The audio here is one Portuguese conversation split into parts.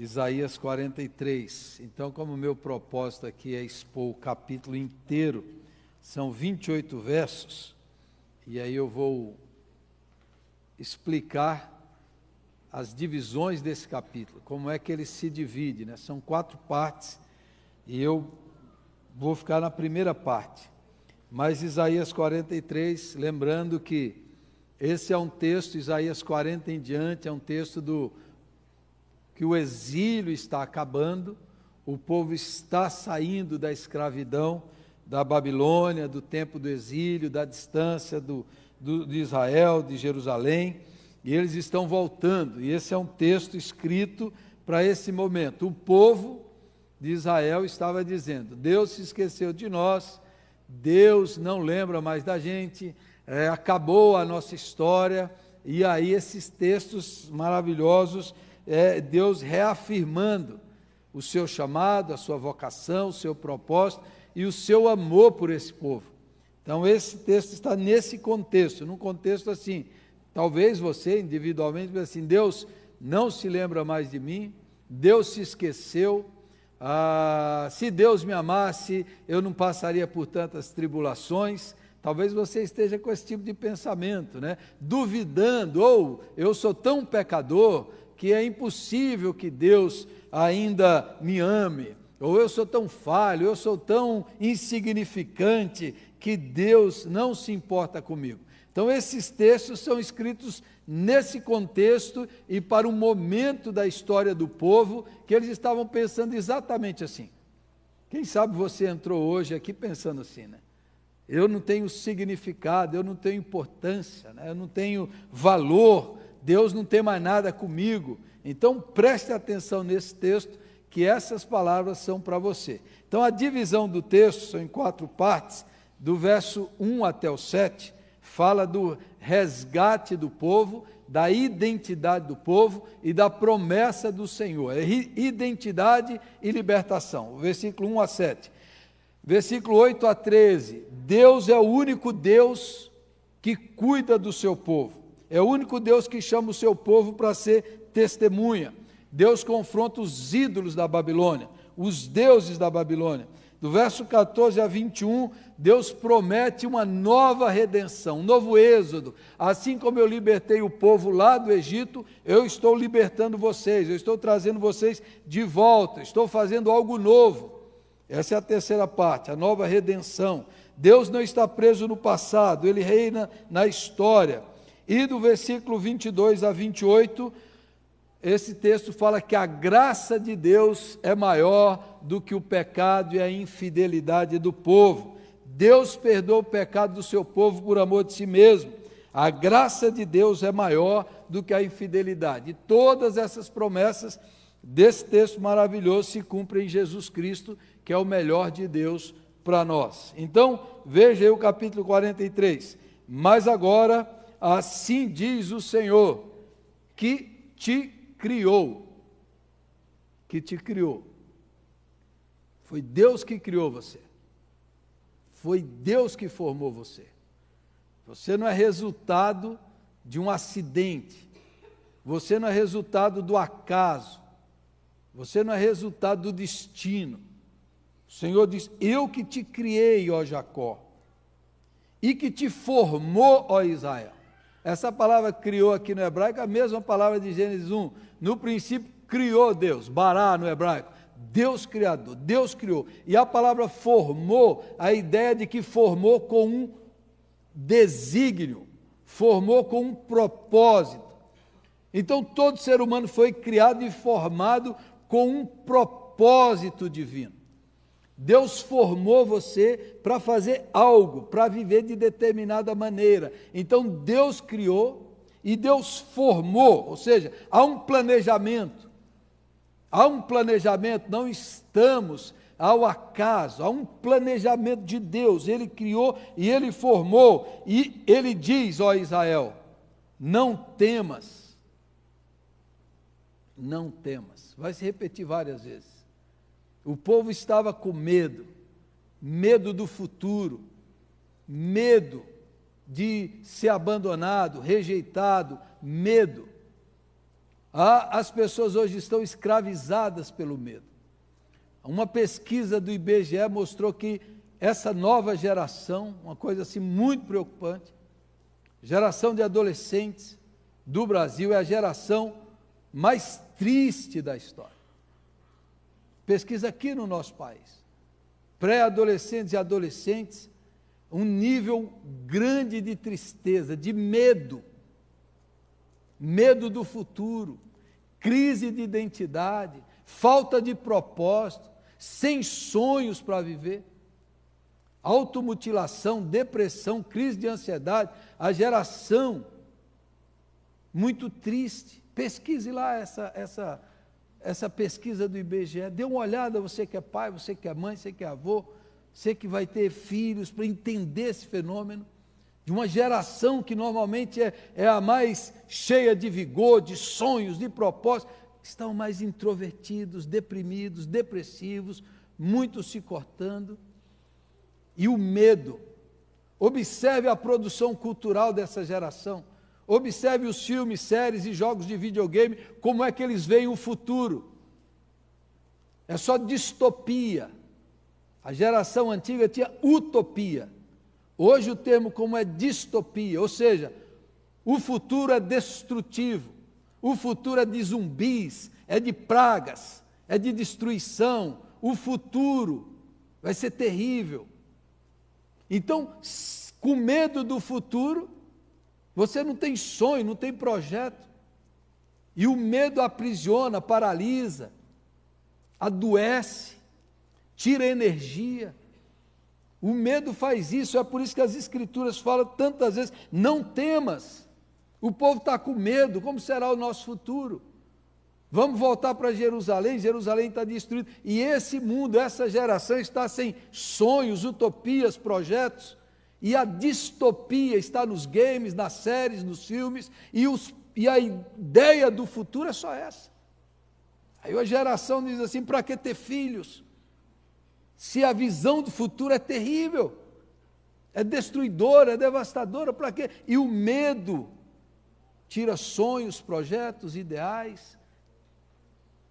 Isaías 43. Então, como o meu propósito aqui é expor o capítulo inteiro, são 28 versos, e aí eu vou explicar as divisões desse capítulo, como é que ele se divide, né? São 4 partes, e eu vou ficar na primeira parte. Mas Isaías 43, lembrando que esse é um texto, Isaías 40 em diante, é um texto que o exílio está acabando, o povo está saindo da escravidão, da Babilônia, do tempo do exílio, da distância de Israel, de Jerusalém, e eles estão voltando, e esse é um texto escrito para esse momento. O povo de Israel estava dizendo: Deus se esqueceu de nós, Deus não lembra mais da gente, acabou a nossa história. E aí esses textos maravilhosos, Deus reafirmando o seu chamado, a sua vocação, o seu propósito e o seu amor por esse povo. Então esse texto está nesse contexto, num contexto assim, talvez você individualmente diga assim: Deus não se lembra mais de mim, Deus se esqueceu, se Deus me amasse, eu não passaria por tantas tribulações. Talvez você esteja com esse tipo de pensamento, né? Duvidando, ou eu sou tão pecador que é impossível que Deus ainda me ame, ou eu sou tão falho, eu sou tão insignificante que Deus não se importa comigo. Então esses textos são escritos nesse contexto e para um momento da história do povo que eles estavam pensando exatamente assim. Quem sabe você entrou hoje aqui pensando assim, né? Eu não tenho significado, eu não tenho importância, né? Eu não tenho valor, Deus não tem mais nada comigo. Então preste atenção nesse texto, que essas palavras são para você. Então a divisão do texto são em 4 partes, do verso 1 até o 7, fala do resgate do povo, da identidade do povo e da promessa do Senhor. É identidade e libertação. O versículo 1 a 7. Versículo 8 a 13, Deus é o único Deus que cuida do seu povo, é o único Deus que chama o seu povo para ser testemunha. Deus confronta os ídolos da Babilônia, os deuses da Babilônia. Do verso 14 a 21, Deus promete uma nova redenção, um novo êxodo. Assim como eu libertei o povo lá do Egito, eu estou libertando vocês, eu estou trazendo vocês de volta, estou fazendo algo novo. Essa é a terceira parte, a nova redenção. Deus não está preso no passado, Ele reina na história. E do versículo 22 a 28, esse texto fala que a graça de Deus é maior do que o pecado e a infidelidade do povo. Deus perdoa o pecado do seu povo por amor de si mesmo. A graça de Deus é maior do que a infidelidade. E todas essas promessas desse texto maravilhoso se cumprem em Jesus Cristo, que é o melhor de Deus para nós. Então, veja aí o capítulo 43. Mas agora, assim diz o Senhor, que te criou. Que te criou. Foi Deus que criou você. Foi Deus que formou você. Você não é resultado de um acidente. Você não é resultado do acaso. Você não é resultado do destino. O Senhor diz: eu que te criei, ó Jacó, e que te formou, ó Israel. Essa palavra criou aqui no hebraico é a mesma palavra de Gênesis 1. No princípio criou Deus, bará no hebraico, Deus criador, Deus criou. E a palavra formou, a ideia de que formou com um desígnio, formou com um propósito. Então todo ser humano foi criado e formado com um propósito divino. Deus formou você para fazer algo, para viver de determinada maneira. Então Deus criou e Deus formou, ou seja, há um planejamento. Há um planejamento, não estamos ao acaso, há um planejamento de Deus. Ele criou e Ele formou. E Ele diz, ó Israel, não temas. Não temas. Vai se repetir várias vezes. O povo estava com medo, medo do futuro, medo de ser abandonado, rejeitado, medo. As pessoas hoje estão escravizadas pelo medo. Uma pesquisa do IBGE mostrou que essa nova geração, uma coisa assim muito preocupante, geração de adolescentes do Brasil, é a geração mais triste da história. Pesquisa aqui no nosso país. Pré-adolescentes e adolescentes, um nível grande de tristeza, de medo. Medo do futuro, crise de identidade, falta de propósito, sem sonhos para viver. Automutilação, depressão, crise de ansiedade, a geração muito triste. Pesquise lá essa pesquisa do IBGE, dê uma olhada, você que é pai, você que é mãe, você que é avô, você que vai ter filhos, para entender esse fenômeno, de uma geração que normalmente é a mais cheia de vigor, de sonhos, de propósitos, estão mais introvertidos, deprimidos, depressivos, muitos se cortando. E o medo, observe a produção cultural dessa geração, observe os filmes, séries e jogos de videogame, como é que eles veem o futuro. É só distopia. A geração antiga tinha utopia. Hoje o termo como é distopia, ou seja, o futuro é destrutivo, o futuro é de zumbis, é de pragas, é de destruição, o futuro vai ser terrível. Então, com medo do futuro, você não tem sonho, não tem projeto, e o medo aprisiona, paralisa, adoece, tira energia. O medo faz isso, é por isso que as Escrituras falam tantas vezes, não temas, o povo está com medo, como será o nosso futuro? Vamos voltar para Jerusalém, Jerusalém está destruída, e esse mundo, essa geração está sem sonhos, utopias, projetos, e a distopia está nos games, nas séries, nos filmes, e a ideia do futuro é só essa. Aí a geração diz assim, para que ter filhos? Se a visão do futuro é terrível, é destruidora, é devastadora, para quê? E o medo tira sonhos, projetos, ideais,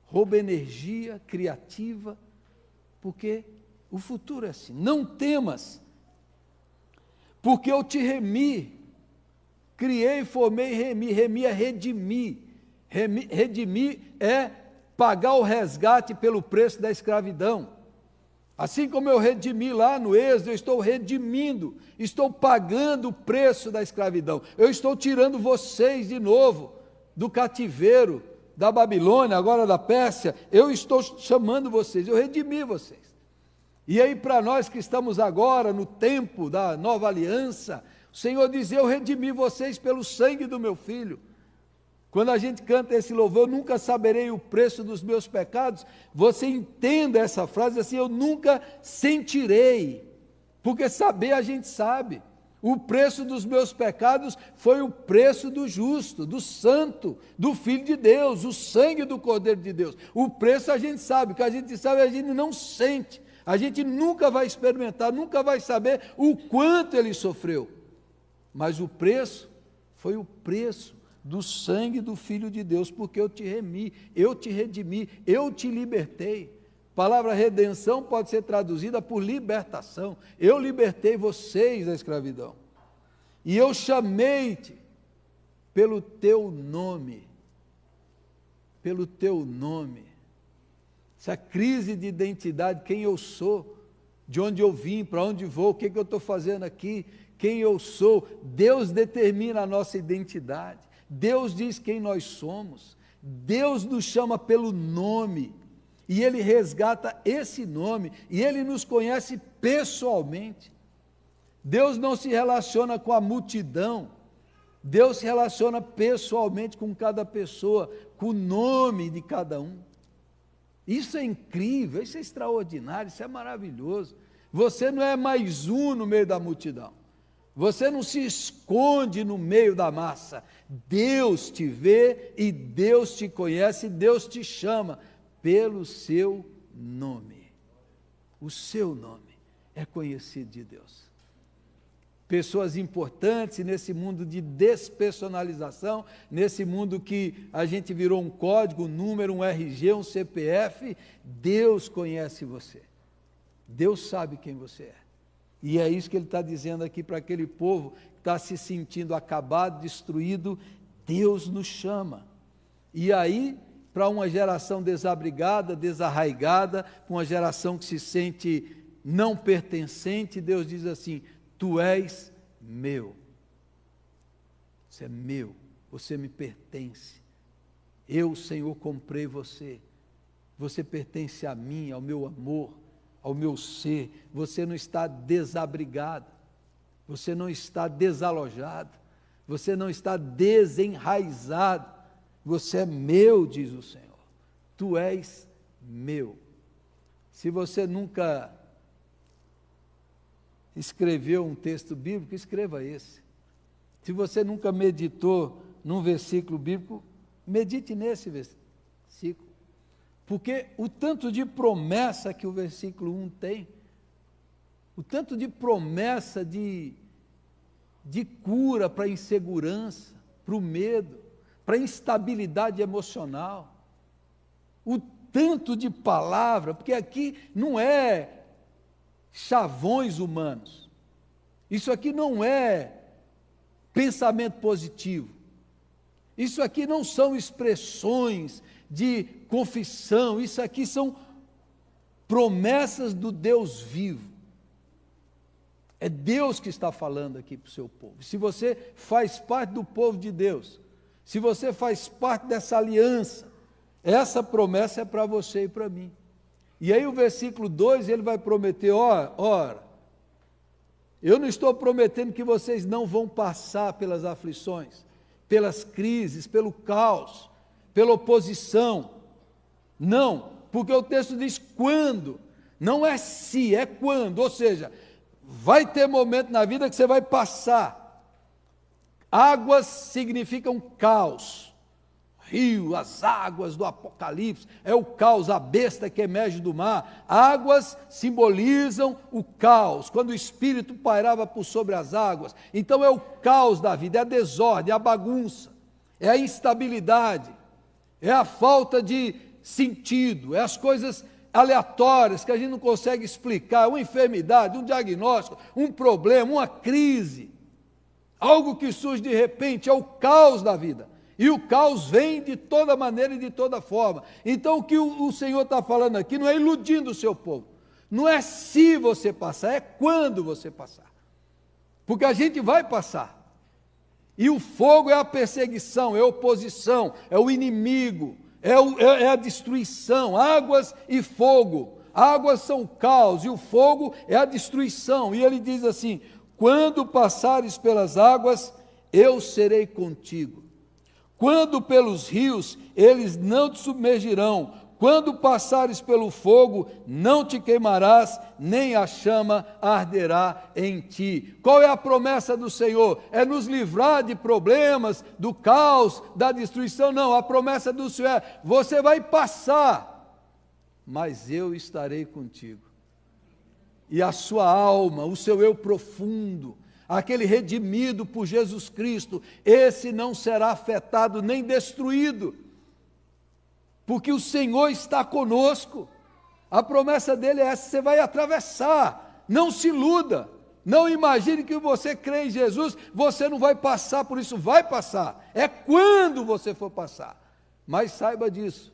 rouba energia criativa, porque o futuro é assim. Não temas, porque eu te remi, criei, formei, remi é redimir. Redimir é pagar o resgate pelo preço da escravidão. Assim como eu redimi lá no Êxodo, eu estou redimindo, estou pagando o preço da escravidão. Eu estou tirando vocês de novo do cativeiro, da Babilônia, agora da Pérsia. Eu estou chamando vocês, eu redimi vocês. E aí para nós que estamos agora no tempo da nova aliança, o Senhor diz, eu redimi vocês pelo sangue do meu Filho. Quando a gente canta esse louvor, eu nunca saberei o preço dos meus pecados, você entenda essa frase assim, eu nunca sentirei, porque saber a gente sabe, o preço dos meus pecados foi o preço do justo, do santo, do Filho de Deus, o sangue do Cordeiro de Deus, o preço a gente sabe, o que a gente sabe a gente não sente, a gente nunca vai experimentar, nunca vai saber o quanto ele sofreu, mas o preço foi o preço do sangue do Filho de Deus, porque eu te remi, eu te redimi, eu te libertei. A palavra redenção pode ser traduzida por libertação. Eu libertei vocês da escravidão. E eu chamei-te pelo teu nome. Pelo teu nome. Essa crise de identidade, quem eu sou, de onde eu vim, para onde vou, o que eu estou fazendo aqui, quem eu sou. Deus determina a nossa identidade. Deus diz quem nós somos, Deus nos chama pelo nome, e Ele resgata esse nome, e Ele nos conhece pessoalmente. Deus não se relaciona com a multidão, Deus se relaciona pessoalmente com cada pessoa, com o nome de cada um. Isso é incrível, isso é extraordinário, isso é maravilhoso. Você não é mais um no meio da multidão. Você não se esconde no meio da massa. Deus te vê e Deus te conhece, Deus te chama pelo seu nome. O seu nome é conhecido de Deus. pessoas importantes, nesse mundo de despersonalização, nesse mundo que a gente virou um código, um número, um RG, um CPF, Deus conhece você. Deus sabe quem você é. E é isso que ele está dizendo aqui para aquele povo que está se sentindo acabado, destruído. Deus nos chama. E aí, para uma geração desabrigada, desarraigada, para uma geração que se sente não pertencente, Deus diz assim: tu és meu. Você é meu, você me pertence. Eu, Senhor, comprei você. Você pertence a mim, ao meu amor, ao meu ser. Você não está desabrigado, você não está desalojado, você não está desenraizado. Você é meu, diz o Senhor. Tu és meu. Se você nunca escreveu um texto bíblico, escreva esse. Se você nunca meditou num versículo bíblico, medite nesse versículo. Porque o tanto de promessa que o versículo 1 tem, o tanto de promessa de cura para a insegurança, para o medo, para a instabilidade emocional, o tanto de palavra, porque aqui não é chavões humanos, isso aqui não é pensamento positivo, isso aqui não são expressões de confissão, isso aqui são promessas do Deus vivo. É Deus que está falando aqui para o seu povo. Se você faz parte do povo de Deus, se você faz parte dessa aliança, essa promessa é para você e para mim. E aí o versículo 2, ele vai prometer, ora, eu não estou prometendo que vocês não vão passar pelas aflições, pelas crises, pelo caos, pela oposição. Não, porque o texto diz quando, não é se, é quando, ou seja, vai ter momento na vida que você vai passar. Águas significam caos. Rio, as águas do Apocalipse, é o caos, a besta que emerge do mar. Águas simbolizam o caos, quando o Espírito pairava por sobre as águas. Então é o caos da vida, é a desordem, é a bagunça, é a instabilidade, é a falta de sentido, é as coisas aleatórias que a gente não consegue explicar, uma enfermidade, um diagnóstico, um problema, uma crise, algo que surge de repente, é o caos da vida. E o caos vem de toda maneira e de toda forma. Então o que o Senhor está falando aqui não é iludindo o seu povo, não é se você passar, é quando você passar, porque a gente vai passar. E o fogo é a perseguição, é a oposição, é o inimigo, é a destruição. Águas e fogo, águas são o caos e o fogo é a destruição. E ele diz assim: quando passares pelas águas, eu serei contigo. Quando pelos rios, eles não te submergirão. Quando passares pelo fogo, não te queimarás, nem a chama arderá em ti. Qual é a promessa do Senhor? É nos livrar de problemas, do caos, da destruição? Não, a promessa do Senhor é: você vai passar, mas eu estarei contigo. E a sua alma, o seu eu profundo, aquele redimido por Jesus Cristo, esse não será afetado nem destruído, porque o Senhor está conosco. A promessa dele é essa: você vai atravessar. Não se iluda, não imagine que você crê em Jesus, você não vai passar por isso. Vai passar, é quando você for passar, mas saiba disso,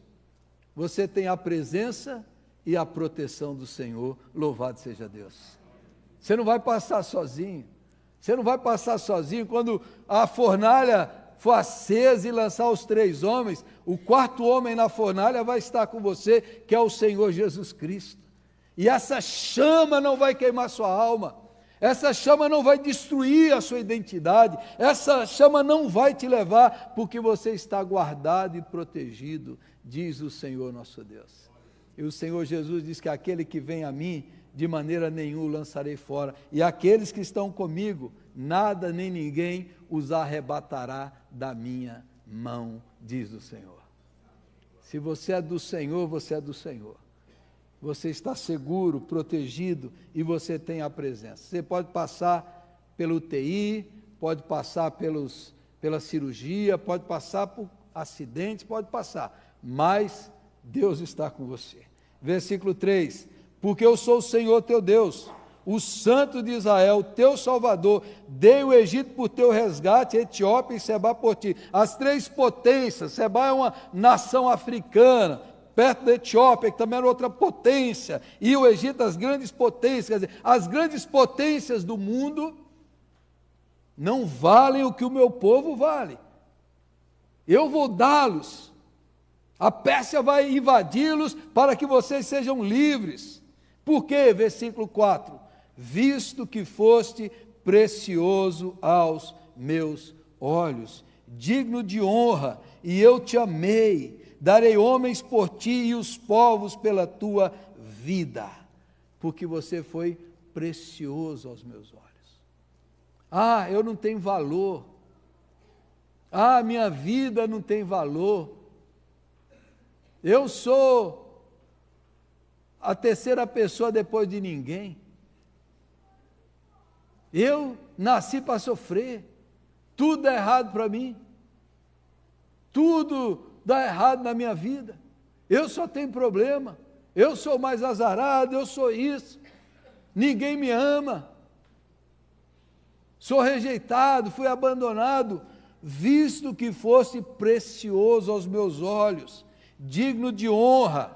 você tem a presença e a proteção do Senhor. Louvado seja Deus. Você não vai passar sozinho. Você não vai passar sozinho. Quando a fornalha for acesa e lançar os 3 homens, o 4º homem na fornalha vai estar com você, que é o Senhor Jesus Cristo. E essa chama não vai queimar sua alma, essa chama não vai destruir a sua identidade, essa chama não vai te levar, porque você está guardado e protegido, diz o Senhor nosso Deus. E o Senhor Jesus diz que aquele que vem a mim, de maneira nenhuma o lançarei fora, e aqueles que estão comigo, nada nem ninguém os arrebatará da minha mão, diz o Senhor. Se você é do Senhor, você é do Senhor. Você está seguro, protegido, e você tem a presença. Você pode passar pela UTI, pode passar pela cirurgia, pode passar por acidentes, pode passar, mas Deus está com você. Versículo 3, porque eu sou o Senhor teu Deus, o Santo de Israel, teu Salvador, dei o Egito por teu resgate, Etiópia e Sebá por ti. As três potências, Sebá é uma nação africana, perto da Etiópia, que também era outra potência, e o Egito, as grandes potências, quer dizer, as grandes potências do mundo não valem o que o meu povo vale. Eu vou dá-los, a Pérsia vai invadi-los para que vocês sejam livres. Por quê? Versículo 4, visto que foste precioso aos meus olhos, digno de honra, e eu te amei, darei homens por ti e os povos pela tua vida, porque você foi precioso aos meus olhos. Ah, eu não tenho valor. Ah, minha vida não tem valor. Eu sou a terceira pessoa depois de ninguém. Eu nasci para sofrer. Tudo é errado para mim. Tudo dá errado na minha vida. Eu só tenho problema. Eu sou mais azarado, eu sou isso. Ninguém me ama. Sou rejeitado, fui abandonado, visto que fosse precioso aos meus olhos, digno de honra,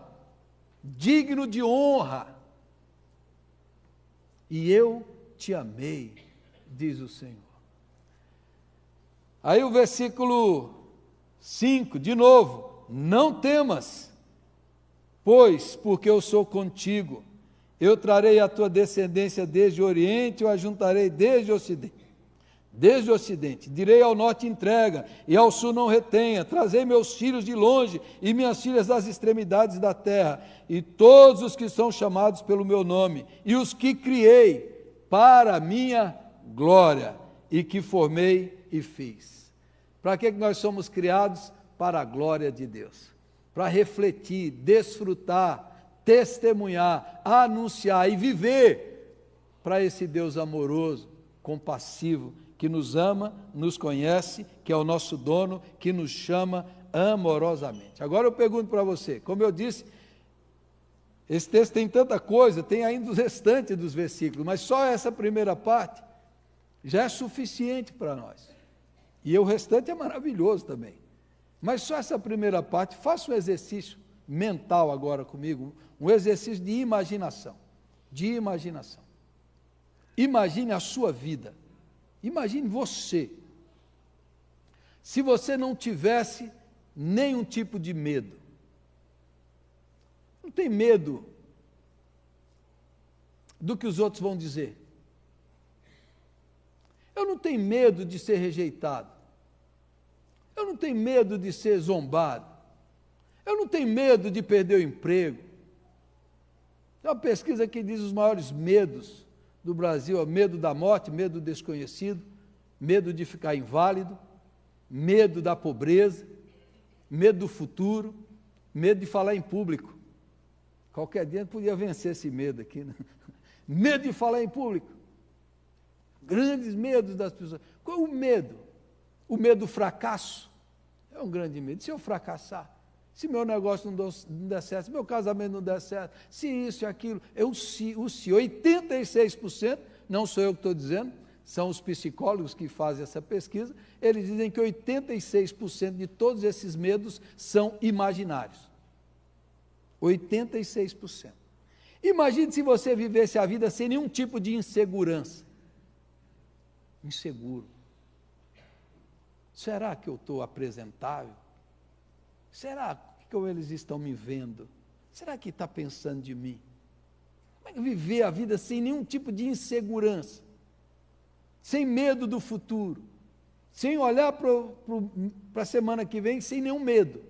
e eu te amei, diz o Senhor. Aí o versículo 5, de novo, não temas, pois, porque eu sou contigo, eu trarei a tua descendência desde o Oriente, eu a juntarei desde o Ocidente, direi ao Norte entrega, e ao Sul não retenha, trazei meus filhos de longe, e minhas filhas das extremidades da terra, e todos os que são chamados pelo meu nome, e os que criei para a minha glória, e que formei e fiz. Para que nós somos criados? Para a glória de Deus, para refletir, desfrutar, testemunhar, anunciar e viver para esse Deus amoroso, compassivo, que nos ama, nos conhece, que é o nosso dono, que nos chama amorosamente. Agora eu pergunto para você, como eu disse, esse texto tem tanta coisa, tem ainda o restante dos versículos, mas só essa primeira parte já é suficiente para nós. E o restante é maravilhoso também. Mas só essa primeira parte, faça um exercício mental agora comigo, um exercício de imaginação. Imagine a sua vida. Imagine você. Se você não tivesse nenhum tipo de medo. Não tem medo do que os outros vão dizer. Eu não tenho medo de ser rejeitado. Eu não tenho medo de ser zombado. Eu não tenho medo de perder o emprego. Tem uma pesquisa que diz os maiores medos do Brasil: é medo da morte, medo do desconhecido, medo de ficar inválido, medo da pobreza, medo do futuro, medo de falar em público. Qualquer dia podia vencer esse medo aqui, né? Medo de falar em público. Grandes medos das pessoas. Qual é o medo? O medo do fracasso é um grande medo. Se eu fracassar, se meu negócio não der certo, se meu casamento não der certo, se isso e aquilo, o se, 86%, não sou eu que estou dizendo, são os psicólogos que fazem essa pesquisa, eles dizem que 86% de todos esses medos são imaginários. 86%. Imagine se você vivesse a vida sem nenhum tipo de insegurança. Inseguro. Será que eu estou apresentável? Será que eles estão me vendo? Será que está pensando de mim? Como é que viver a vida sem nenhum tipo de insegurança? Sem medo do futuro? Sem olhar para a semana que vem sem nenhum medo?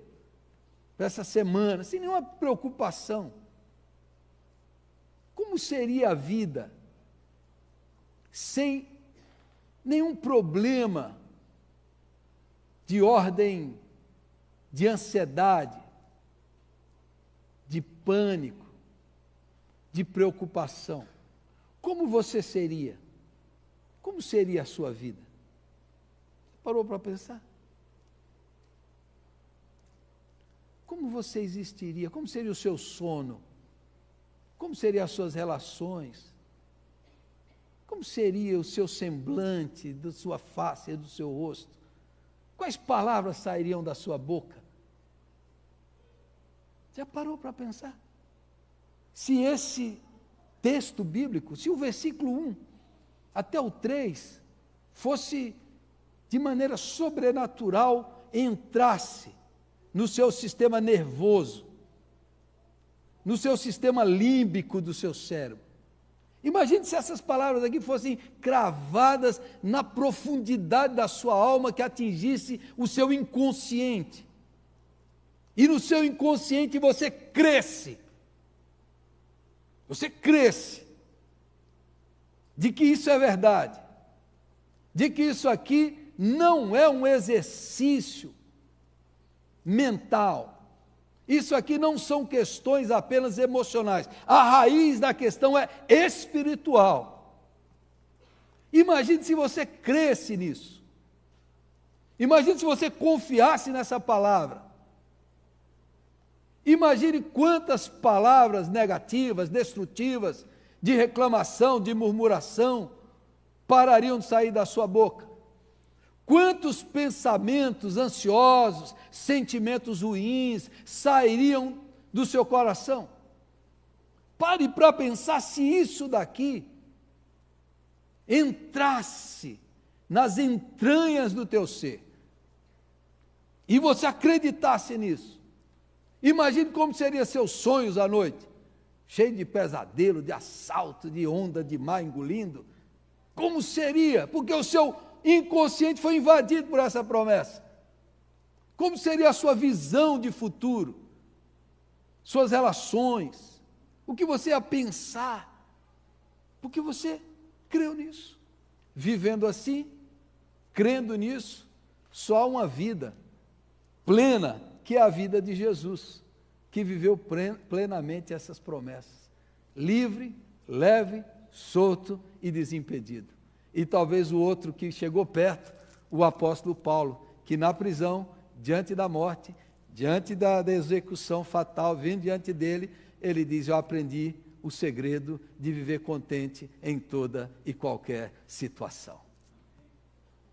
Para essa semana, sem nenhuma preocupação? Como seria a vida sem nenhum problema de ordem de ansiedade, de pânico, de preocupação? Como você seria? como seria a sua vida? Parou para pensar? Como você existiria? Como seria o seu sono? Como seriam as suas relações? Como seria o seu semblante, da sua face e do seu rosto? Quais palavras sairiam da sua boca? Já parou para pensar? Se esse texto bíblico, se o versículo 1 até o 3 fosse de maneira sobrenatural, entrasse no seu sistema nervoso, no seu sistema límbico do seu cérebro. Imagine se essas palavras aqui fossem cravadas na profundidade da sua alma, que atingisse o seu inconsciente. E no seu inconsciente você cresce. Você cresce de que isso é verdade, de que isso aqui não é um exercício mental. Isso aqui não são questões apenas emocionais. A raiz da questão é espiritual. Imagine se você cresce nisso. Imagine se você confiasse nessa palavra. Imagine quantas palavras negativas, destrutivas, de reclamação, de murmuração, parariam de sair da sua boca. Quantos pensamentos ansiosos, sentimentos ruins sairiam do seu coração? Pare para pensar se isso daqui entrasse nas entranhas do teu ser e você acreditasse nisso. Imagine como seriam seus sonhos à noite, cheio de pesadelo, de assalto, de onda de mar engolindo. Como seria? Porque o seu inconsciente foi invadido por essa promessa. Como seria a sua visão de futuro? Suas relações? O que você ia pensar? Porque você creu nisso. Vivendo assim, crendo nisso, só há uma vida plena, que é a vida de Jesus, que viveu plenamente essas promessas. Livre, leve, solto e desimpedido. E talvez o outro que chegou perto, o apóstolo Paulo, que na prisão, diante da morte, diante da execução fatal, vindo diante dele, ele diz: eu aprendi o segredo de viver contente em toda e qualquer situação.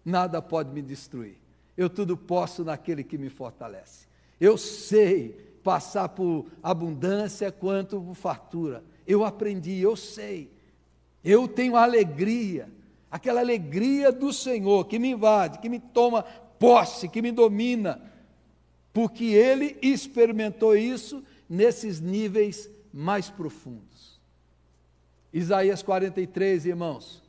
Nada pode me destruir. Eu tudo posso naquele que me fortalece. Eu sei passar por abundância quanto por fartura. Eu aprendi, eu sei. Eu tenho alegria, aquela alegria do Senhor que me invade, que me toma posse, que me domina, porque Ele experimentou isso nesses níveis mais profundos. Isaías 43, irmãos,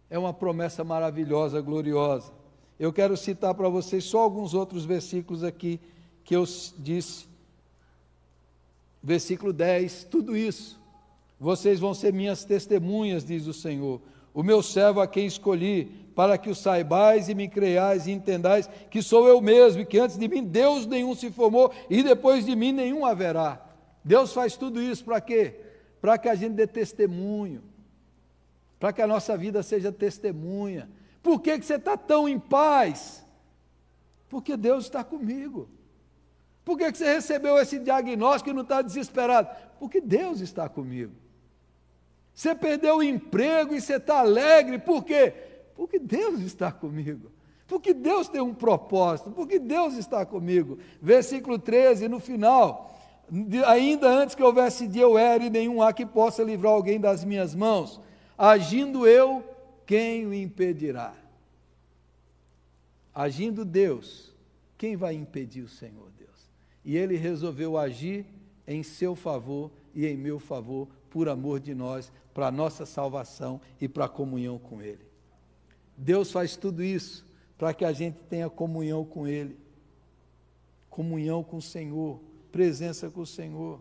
é uma promessa maravilhosa, gloriosa. Eu quero citar para vocês só alguns outros versículos aqui que eu disse. Versículo 10, tudo isso. Vocês vão ser minhas testemunhas, diz o Senhor, o meu servo a quem escolhi, para que o saibais e me creiais e entendais que sou eu mesmo, e que antes de mim Deus nenhum se formou, e depois de mim nenhum haverá. Deus faz tudo isso para quê? Para que a gente dê testemunho, para que a nossa vida seja testemunha. Por que você está tão em paz? Porque Deus está comigo. Por que você recebeu esse diagnóstico e não está desesperado? Porque Deus está comigo. Você perdeu o emprego e você está alegre, por quê? Porque Deus está comigo. Porque Deus tem um propósito, porque Deus está comigo. Versículo 13, no final: ainda antes que houvesse dia eu era, e nenhum há que possa livrar alguém das minhas mãos. Agindo eu, quem o impedirá? Agindo Deus, quem vai impedir o Senhor Deus? E Ele resolveu agir em seu favor e em meu favor, por amor de nós, para a nossa salvação e para a comunhão com Ele. Deus faz tudo isso para que a gente tenha comunhão com Ele, comunhão com o Senhor, presença com o Senhor.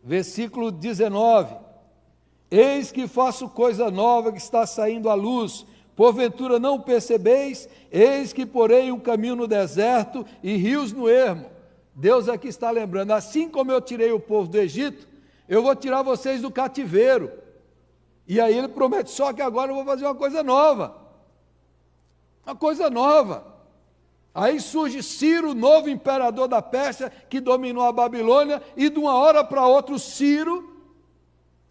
Versículo 19: eis que faço coisa nova que está saindo à luz, porventura não percebeis? Eis que porei um caminho no deserto e rios no ermo. Deus aqui está lembrando, assim como eu tirei o povo do Egito, eu vou tirar vocês do cativeiro, E aí ele promete, só que agora eu vou fazer uma coisa nova. Uma coisa nova. Aí surge Ciro, novo imperador da Pérsia, que dominou a Babilônia, e de uma hora para outra o Ciro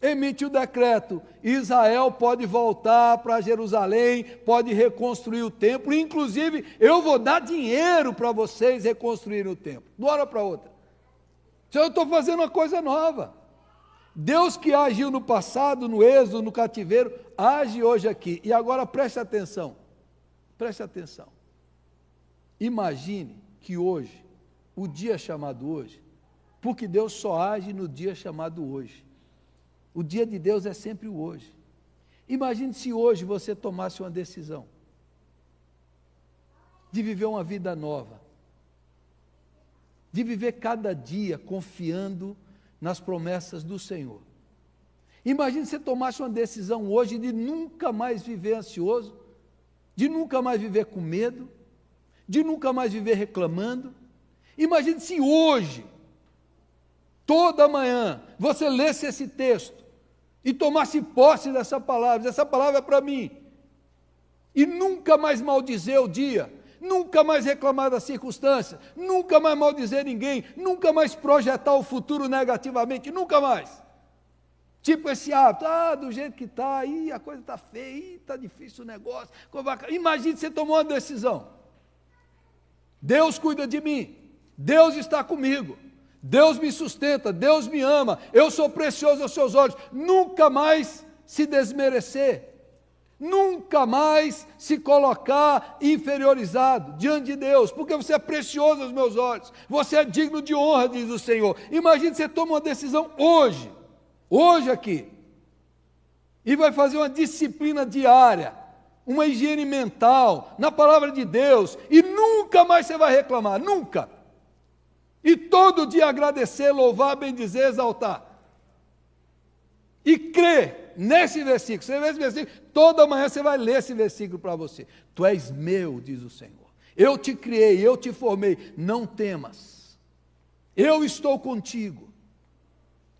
emite o decreto: Israel pode voltar para Jerusalém, pode reconstruir o templo, inclusive eu vou dar dinheiro para vocês reconstruírem o templo. De uma hora para outra. Então eu estou fazendo uma coisa nova. Deus que agiu no passado, no êxodo, no cativeiro, age hoje aqui. E agora preste atenção. Preste atenção. Imagine que hoje, o dia chamado hoje, porque Deus só age no dia chamado hoje. O dia de Deus é sempre o hoje. Imagine se hoje você tomasse uma decisão de viver uma vida nova, de viver cada dia confiando nas promessas do Senhor. Imagine se você tomasse uma decisão hoje de nunca mais viver ansioso, de nunca mais viver com medo, de nunca mais viver reclamando. Imagine se hoje, toda manhã, você lesse esse texto e tomasse posse dessa palavra. Essa palavra é para mim. E nunca mais maldizer o dia, nunca mais reclamar da circunstância, nunca mais maldizer ninguém, nunca mais projetar o futuro negativamente, nunca mais. Tipo esse hábito, do jeito que está, a coisa está feia, está difícil o negócio. Imagine se você tomou uma decisão. Deus cuida de mim, Deus está comigo, Deus me sustenta, Deus me ama, eu sou precioso aos seus olhos. Nunca mais se desmerecer, nunca mais se colocar inferiorizado diante de Deus, porque você é precioso aos meus olhos, você é digno de honra, diz o Senhor. Imagine você toma uma decisão hoje aqui, e vai fazer uma disciplina diária, uma higiene mental, na palavra de Deus, e nunca mais você vai reclamar, nunca. E todo dia agradecer, louvar, bendizer, exaltar. E crer nesse versículo. Você vê esse versículo, toda manhã você vai ler esse versículo para você. Tu és meu, diz o Senhor. Eu te criei, eu te formei, não temas. Eu estou contigo.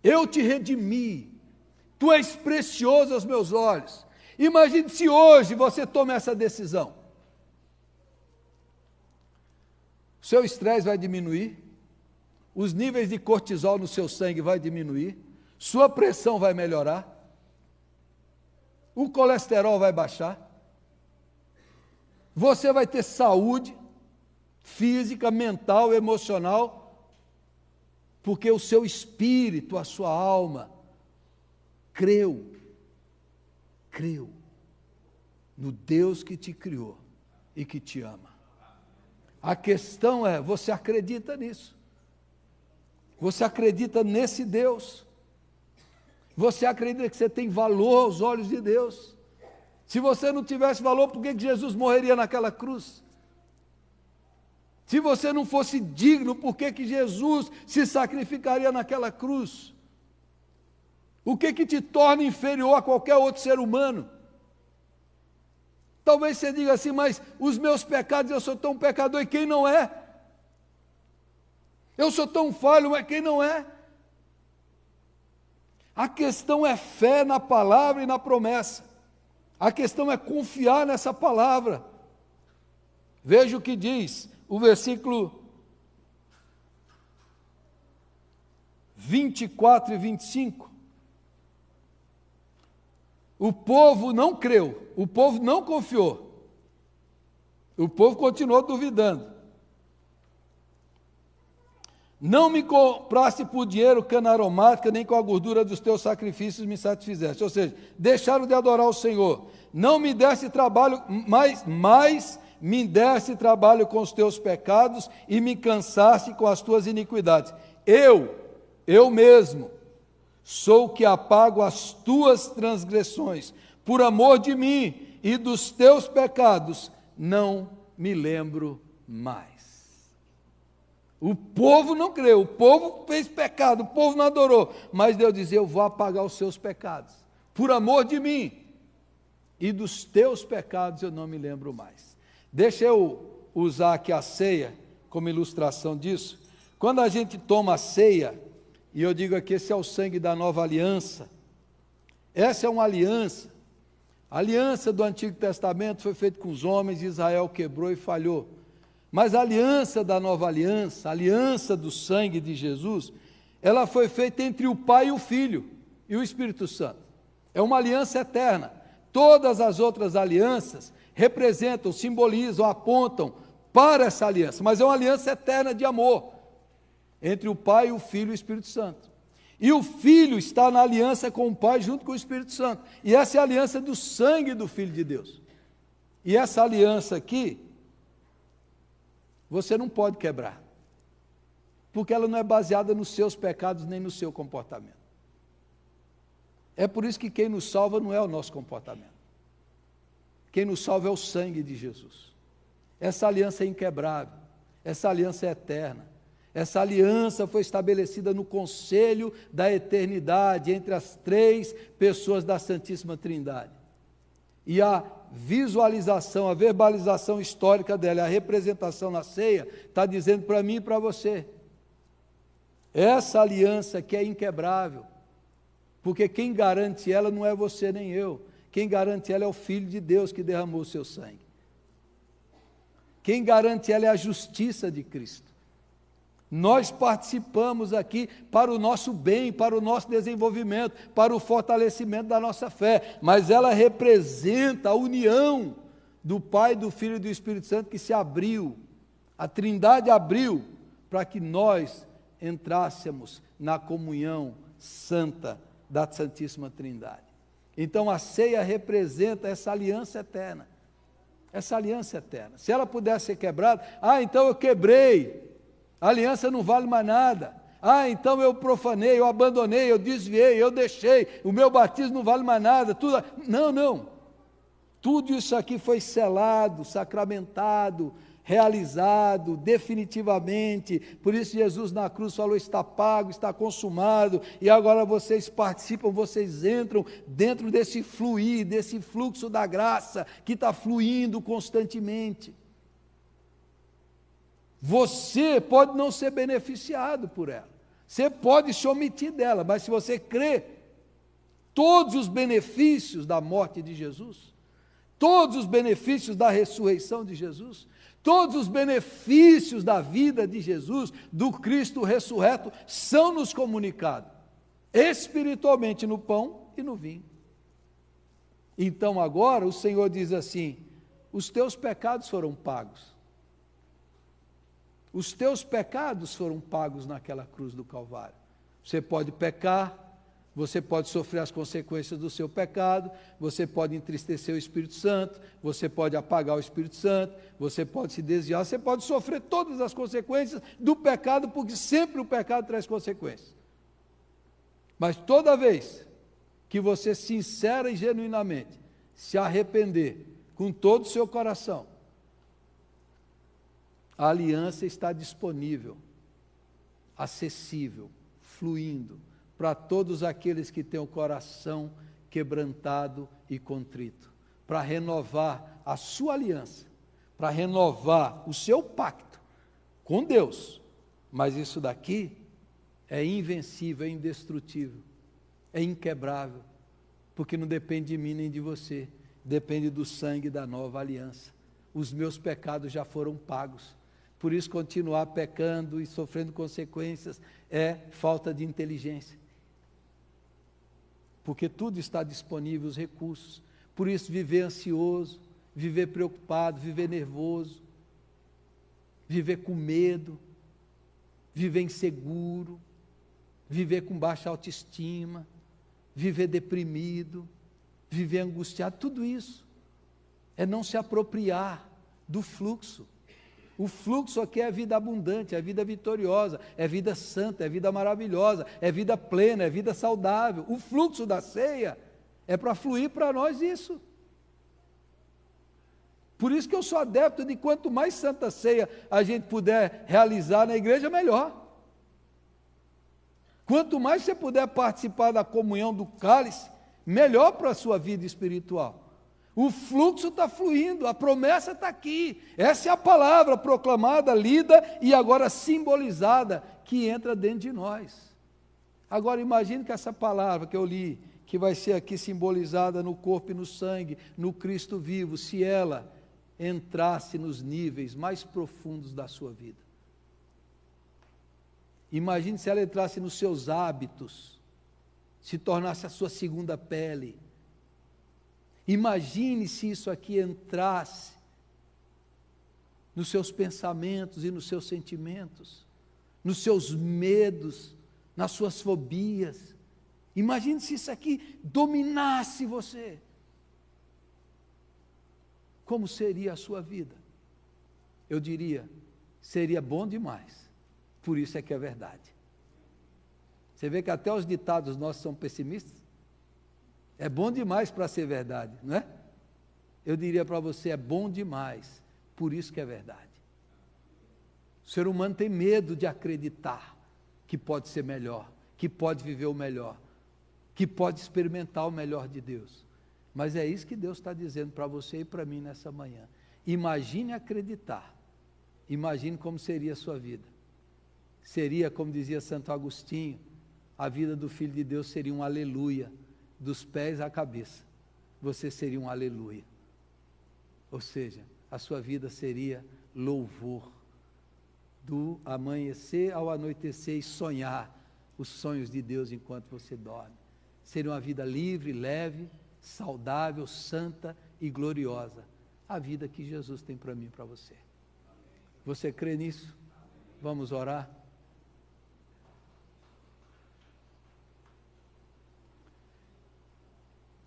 Eu te redimi. Tu és precioso aos meus olhos. Imagine se hoje você toma essa decisão. O seu estresse vai diminuir, os níveis de cortisol no seu sangue vai diminuir, sua pressão vai melhorar, o colesterol vai baixar, você vai ter saúde física, mental, emocional, porque o seu espírito, a sua alma, creu no Deus que te criou e que te ama. A questão é, você acredita nisso? Você acredita nesse Deus? Você acredita que você tem valor aos olhos de Deus? Se você não tivesse valor, por que Jesus morreria naquela cruz? Se você não fosse digno, por que Jesus se sacrificaria naquela cruz? O que te torna inferior a qualquer outro ser humano? Talvez você diga assim, mas os meus pecados, eu sou tão pecador, e quem não é? Eu sou tão falho, mas quem não é? A questão é fé na palavra e na promessa. A questão é confiar nessa palavra. Veja o que diz o versículo 24 e 25. O povo não creu, o povo não confiou, o povo continuou duvidando. Não me compraste por dinheiro cana aromática, nem com a gordura dos teus sacrifícios me satisfizeste. Ou seja, deixaram de adorar o Senhor. Não me deste trabalho, mas me deste trabalho com os teus pecados e me cansaste com as tuas iniquidades. Eu mesmo, sou o que apago as tuas transgressões, por amor de mim e dos teus pecados, não me lembro mais. O povo não creu, o povo fez pecado, o povo não adorou, mas Deus diz, eu vou apagar os seus pecados, por amor de mim e dos teus pecados eu não me lembro mais. Deixa eu usar aqui a ceia como ilustração disso. Quando a gente toma a ceia, e eu digo aqui, esse é o sangue da nova aliança, Essa é uma aliança. A aliança do Antigo Testamento foi feita com os homens, Israel quebrou e falhou. Mas a aliança da nova aliança, a aliança do sangue de Jesus, ela foi feita entre o Pai e o Filho e o Espírito Santo. É uma aliança eterna. Todas as outras alianças representam, simbolizam, apontam para essa aliança, mas é uma aliança eterna de amor entre o Pai, o Filho e o Espírito Santo. E o Filho está na aliança com o Pai junto com o Espírito Santo. E essa é a aliança do sangue do Filho de Deus. E essa aliança aqui, você não pode quebrar, porque ela não é baseada nos seus pecados nem no seu comportamento. É por isso que quem nos salva não é o nosso comportamento. Quem nos salva é o sangue de Jesus. Essa aliança é inquebrável, essa aliança é eterna. Essa aliança foi estabelecida no conselho da eternidade entre as três pessoas da Santíssima Trindade. E a visualização, a verbalização histórica dela, a representação na ceia, está dizendo para mim e para você, essa aliança que é inquebrável, porque quem garante ela não é você nem eu, quem garante ela é o Filho de Deus que derramou o seu sangue. Quem garante ela é a justiça de Cristo. Nós participamos aqui para o nosso bem, para o nosso desenvolvimento, para o fortalecimento da nossa fé, mas ela representa a união do Pai, do Filho e do Espírito Santo que se abriu, a Trindade abriu para que nós entrássemos na comunhão santa da Santíssima Trindade. Então a ceia representa essa aliança eterna, essa aliança eterna. Se ela pudesse ser quebrada, então eu quebrei, a aliança não vale mais nada. Então eu profanei, eu abandonei, eu desviei, eu deixei, o meu batismo não vale mais nada. Tudo. Não. Tudo isso aqui foi selado, sacramentado, realizado definitivamente. Por isso Jesus na cruz falou, está pago, está consumado, e agora vocês participam, vocês entram dentro desse fluir, desse fluxo da graça que está fluindo constantemente. Você pode não ser beneficiado por ela, você pode se omitir dela, mas se você crê, todos os benefícios da morte de Jesus, todos os benefícios da ressurreição de Jesus, todos os benefícios da vida de Jesus, do Cristo ressurreto, são nos comunicados, espiritualmente no pão e no vinho. Então agora o Senhor diz assim, os teus pecados foram pagos. Os teus pecados foram pagos naquela cruz do Calvário. Você pode pecar, você pode sofrer as consequências do seu pecado, você pode entristecer o Espírito Santo, você pode apagar o Espírito Santo, você pode se desviar, você pode sofrer todas as consequências do pecado, porque sempre o pecado traz consequências. Mas toda vez que você sincera e genuinamente se arrepender com todo o seu coração, a aliança está disponível, acessível, fluindo, para todos aqueles que têm o coração quebrantado e contrito, para renovar a sua aliança, para renovar o seu pacto com Deus. Mas isso daqui é invencível, é indestrutível, é inquebrável, porque não depende de mim nem de você, depende do sangue da nova aliança. Os meus pecados já foram pagos. Por isso, continuar pecando e sofrendo consequências é falta de inteligência. Porque tudo está disponível, os recursos. Por isso, viver ansioso, viver preocupado, viver nervoso, viver com medo, viver inseguro, viver com baixa autoestima, viver deprimido, viver angustiado, tudo isso é não se apropriar do fluxo. O fluxo aqui é vida abundante, é vida vitoriosa, é vida santa, é vida maravilhosa, é vida plena, é vida saudável. O fluxo da ceia é para fluir para nós isso. Por isso que eu sou adepto de quanto mais santa ceia a gente puder realizar na igreja, melhor. Quanto mais você puder participar da comunhão do cálice, melhor para a sua vida espiritual. O fluxo está fluindo, a promessa está aqui. Essa é a palavra proclamada, lida e agora simbolizada, que entra dentro de nós. Agora imagine que essa palavra que eu li, que vai ser aqui simbolizada no corpo e no sangue, no Cristo vivo, se ela entrasse nos níveis mais profundos da sua vida. Imagine se ela entrasse nos seus hábitos, se tornasse a sua segunda pele. Imagine se isso aqui entrasse nos seus pensamentos e nos seus sentimentos, nos seus medos, nas suas fobias. Imagine se isso aqui dominasse você. Como seria a sua vida? Eu diria, seria bom demais. Por isso é que é verdade. Você vê que até os ditados nossos são pessimistas? É bom demais para ser verdade, não é? Eu diria para você, é bom demais, por isso que é verdade. O ser humano tem medo de acreditar que pode ser melhor, que pode viver o melhor, que pode experimentar o melhor de Deus. Mas é isso que Deus está dizendo para você e para mim nessa manhã. Imagine acreditar, imagine como seria a sua vida. Seria, como dizia Santo Agostinho, a vida do Filho de Deus seria um aleluia, dos pés à cabeça, você seria um aleluia. Ou seja, a sua vida seria louvor, do amanhecer ao anoitecer e sonhar os sonhos de Deus enquanto você dorme. Seria uma vida livre, leve, saudável, santa e gloriosa. A vida que Jesus tem para mim e para você. Você crê nisso? Vamos orar?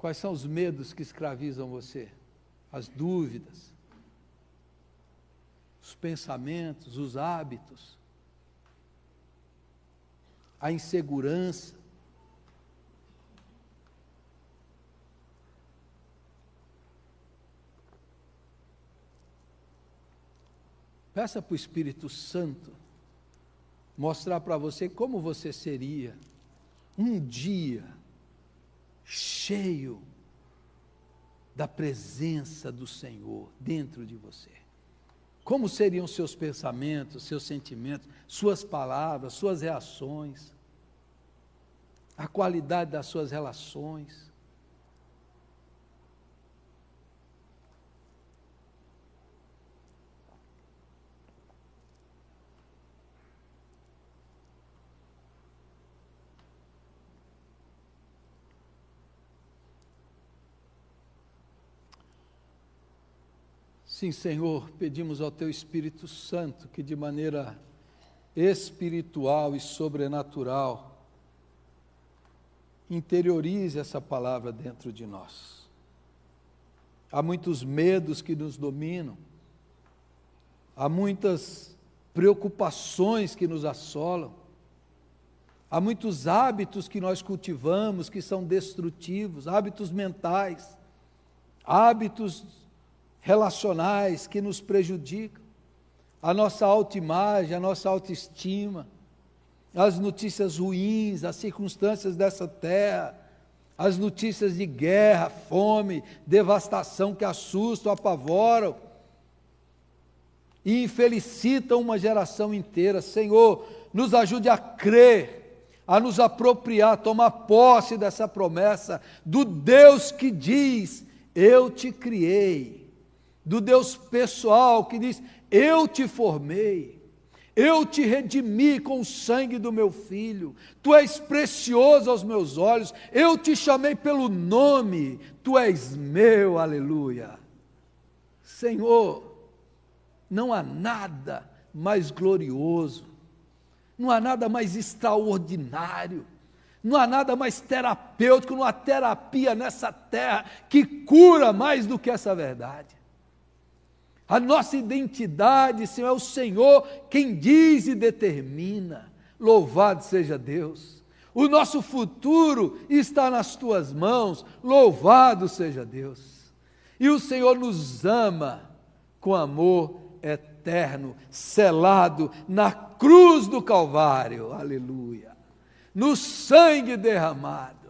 Quais são os medos que escravizam você? As dúvidas, os pensamentos, os hábitos, a insegurança. Peça para o Espírito Santo mostrar para você como você seria um dia cheio da presença do Senhor dentro de você. Como seriam seus pensamentos, seus sentimentos, suas palavras, suas reações, a qualidade das suas relações. Sim, Senhor, pedimos ao Teu Espírito Santo que de maneira espiritual e sobrenatural interiorize essa palavra dentro de nós. Há muitos medos que nos dominam, há muitas preocupações que nos assolam, há muitos hábitos que nós cultivamos que são destrutivos, hábitos mentais, hábitos relacionais que nos prejudicam, a nossa autoimagem, a nossa autoestima, as notícias ruins, as circunstâncias dessa terra, as notícias de guerra, fome, devastação que assustam, apavoram e infelicitam uma geração inteira. Senhor, nos ajude a crer, a nos apropriar, tomar posse dessa promessa do Deus que diz, eu te criei, do Deus pessoal que diz, eu te formei, eu te redimi com o sangue do meu Filho, tu és precioso aos meus olhos, eu te chamei pelo nome, tu és meu, aleluia. Senhor, não há nada mais glorioso, não há nada mais extraordinário, não há nada mais terapêutico, não há terapia nessa terra que cura mais do que essa verdade. A nossa identidade, Senhor, é o Senhor quem diz e determina. Louvado seja Deus. O nosso futuro está nas tuas mãos. Louvado seja Deus. E o Senhor nos ama com amor eterno, selado na cruz do Calvário. Aleluia. No sangue derramado.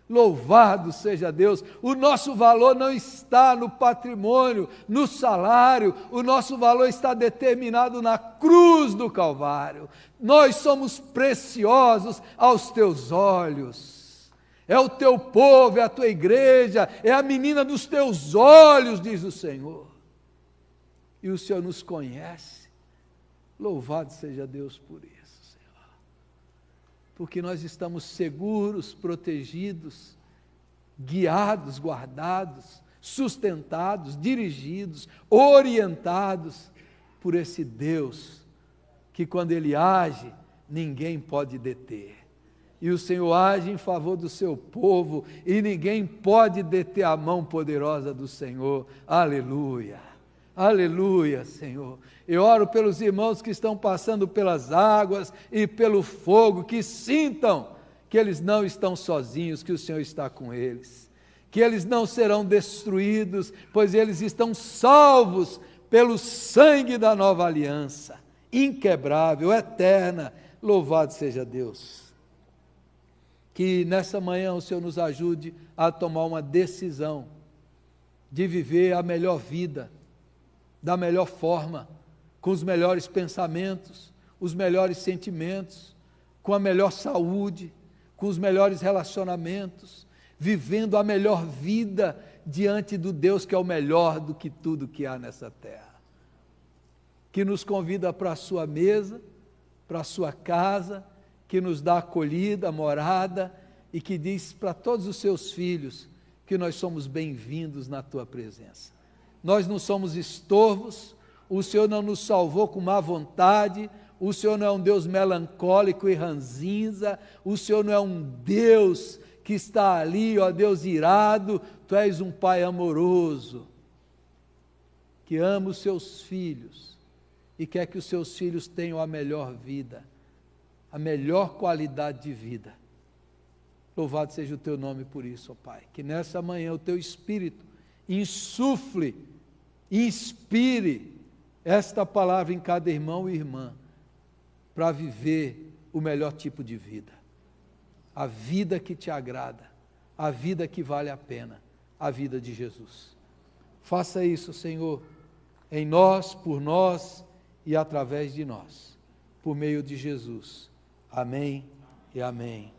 Louvado seja Deus, o nosso valor não está no patrimônio, no salário, o nosso valor está determinado na cruz do Calvário. Nós somos preciosos aos teus olhos. é o teu povo, é a tua igreja, é a menina dos teus olhos, diz o Senhor. E o Senhor nos conhece. Louvado seja Deus por isso, Senhor. Porque nós estamos seguros, protegidos, guiados, guardados, sustentados, dirigidos, orientados por esse Deus que quando Ele age, ninguém pode deter. E o Senhor age em favor do seu povo e ninguém pode deter a mão poderosa do Senhor. Aleluia, aleluia, Senhor. Eu oro pelos irmãos que estão passando pelas águas e pelo fogo, que sintam que eles não estão sozinhos, que o Senhor está com eles, que eles não serão destruídos, pois eles estão salvos pelo sangue da nova aliança, inquebrável, eterna. Louvado seja Deus. Que nessa manhã o Senhor nos ajude a tomar uma decisão de viver a melhor vida, da melhor forma, com os melhores pensamentos, os melhores sentimentos, com a melhor saúde, com os melhores relacionamentos, vivendo a melhor vida diante do Deus que é o melhor do que tudo que há nessa terra. Que nos convida para a sua mesa, para a sua casa, que nos dá acolhida, morada, e que diz para todos os seus filhos que nós somos bem-vindos na tua presença. Nós não somos estorvos, o Senhor não nos salvou com má vontade, o Senhor não é um Deus melancólico e ranzinza, o Senhor não é um Deus que está ali, ó Deus irado, tu és um Pai amoroso, que ama os seus filhos e quer que os seus filhos tenham a melhor vida, a melhor qualidade de vida. Louvado seja o teu nome por isso, ó Pai, que nessa manhã o teu Espírito insufle, inspire esta palavra em cada irmão e irmã, para viver o melhor tipo de vida, a vida que te agrada, a vida que vale a pena, a vida de Jesus. Faça isso, Senhor, em nós, por nós e através de nós, por meio de Jesus. Amém e amém.